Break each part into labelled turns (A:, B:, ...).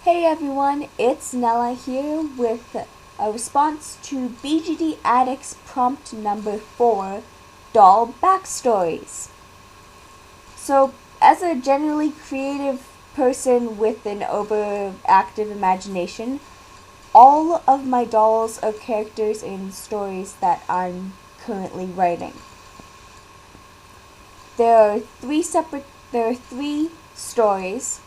A: Hey everyone, it's Nella here with a response to BJDAddicts prompt number 4, doll backstories. So, as a generally creative person with an overactive imagination, all of my dolls are characters in stories that I'm currently writing. There are three stories,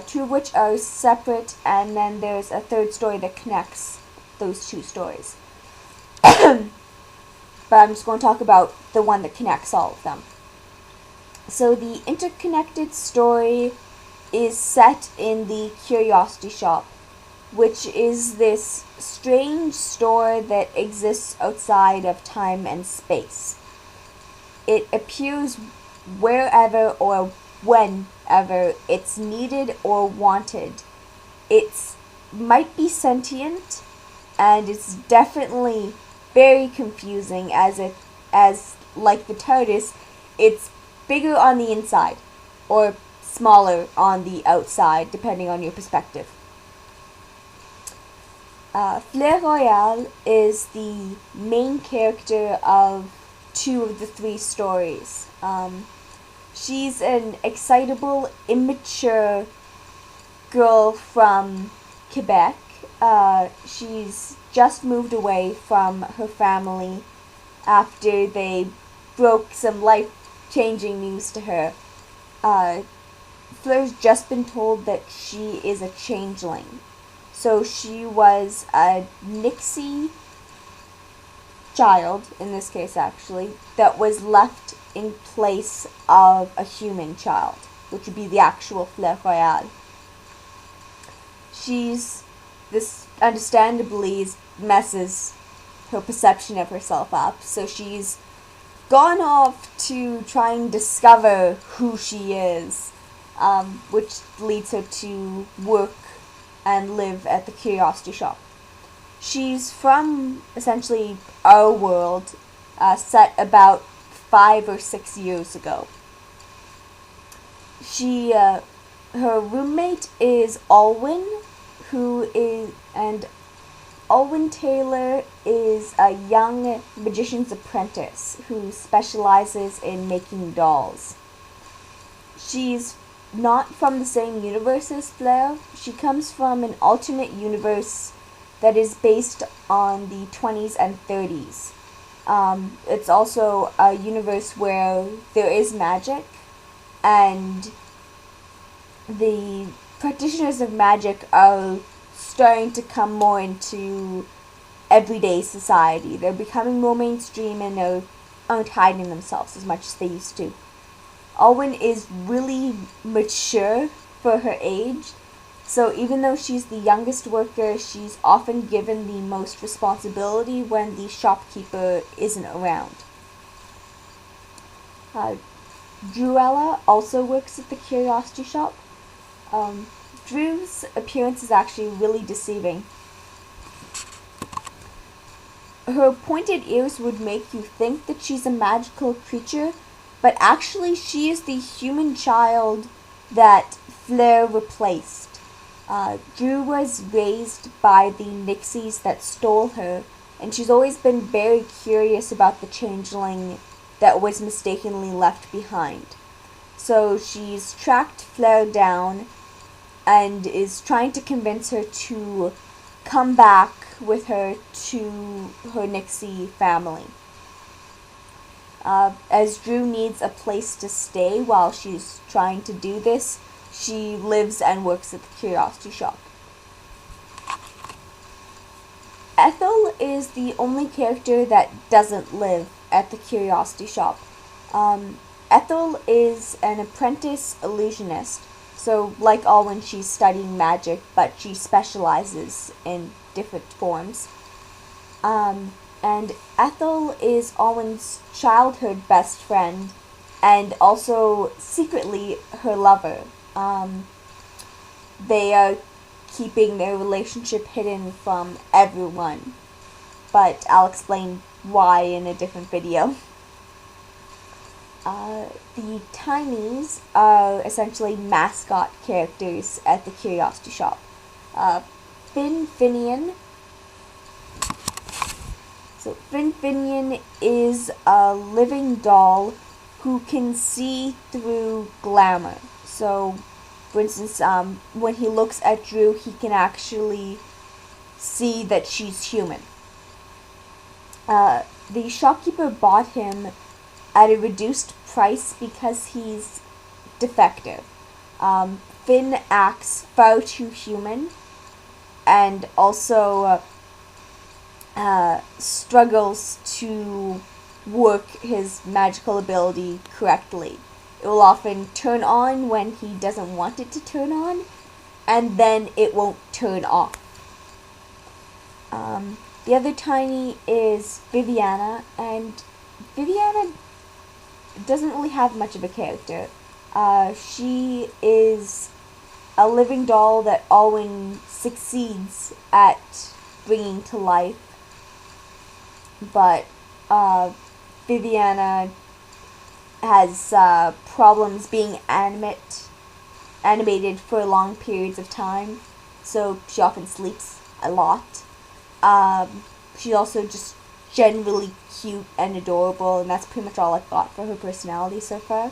A: two of which are separate, and then there's a third story that connects those two stories. But I'm just going to talk about the one that connects all of them. So the interconnected story is set in the Curiosity Shop, which is this strange store that exists outside of time and space. It appears wherever or whenever it's needed or wanted. It might be sentient, and it's definitely very confusing as like the TARDIS, it's bigger on the inside or smaller on the outside, depending on your perspective. Leroy L is the main character of two of the three stories. She's an excitable, immature girl from Quebec. She's just moved away from her family after they broke some life-changing news to her. Fleur's just been told that she is a changeling. So she was a Nixie child, in this case actually, that was left in place of a human child, which would be the actual Fleur Royale. This understandably messes her perception of herself up, so she's gone off to try and discover who she is, which leads her to work and live at the Curiosity Shop. She's from essentially our world, set about 5 or 6 years ago. Her roommate is Elwyn, and Elwyn Taylor is a young magician's apprentice who specializes in making dolls. She's not from the same universe as Fleur. She comes from an alternate universe that is based on the 20s and 30s. It's also a universe where there is magic, and the practitioners of magic are starting to come more into everyday society. They're becoming more mainstream, and they aren't hiding themselves as much as they used to. Elwyn is really mature for her age, so even though she's the youngest worker, she's often given the most responsibility when the shopkeeper isn't around. Drewella also works at the Curiosity Shop. Drew's appearance is actually really deceiving. Her pointed ears would make you think that she's a magical creature, but actually she is the human child that Fleur replaced. Drew was raised by the Nixies that stole her, and she's always been very curious about the changeling that was mistakenly left behind. So she's tracked Fleur down and is trying to convince her to come back with her to her Nixie family. As Drew needs a place to stay while she's trying to do this, she lives and works at the Curiosity Shop. Ethel is the only character that doesn't live at the Curiosity Shop. Ethel is an apprentice illusionist, so like Elwyn, she's studying magic, but she specializes in different forms. And Ethel is Elwyn's childhood best friend, and also secretly her lover. They are keeping their relationship hidden from everyone, but I'll explain why in a different video. The Tinies are essentially mascot characters at the Curiosity Shop. Finian. So Finian is a living doll who can see through glamour. So, for instance, when he looks at Drew, he can actually see that she's human. The shopkeeper bought him at a reduced price because he's defective. Finn acts far too human and also struggles to work his magical ability correctly. It will often turn on when he doesn't want it to turn on, and then it won't turn off. The other Tiny is Viviana, and Viviana doesn't really have much of a character. She is a living doll that Elwyn succeeds at bringing to life, but Viviana has problems being animated for long periods of time, so she often sleeps a lot. She's also just generally cute and adorable, and that's pretty much all I've got for her personality so far.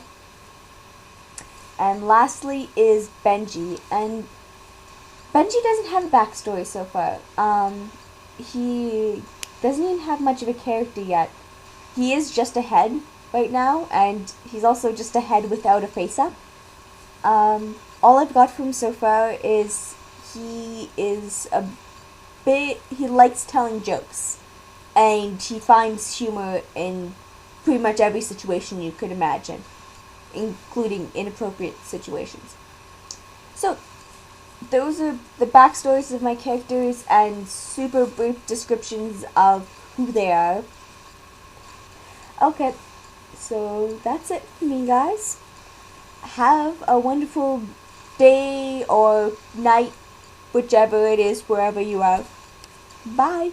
A: And lastly is Benji, and Benji doesn't have a backstory so far. He doesn't even have much of a character yet. He is just a head right now, and he's also just a head without a face-up. All I've got from him so far is he likes telling jokes, and he finds humor in pretty much every situation you could imagine, including inappropriate situations. So, those are the backstories of my characters and super brief descriptions of who they are. Okay, so that's it for me, guys. Have a wonderful day or night, whichever it is, wherever you are. Bye.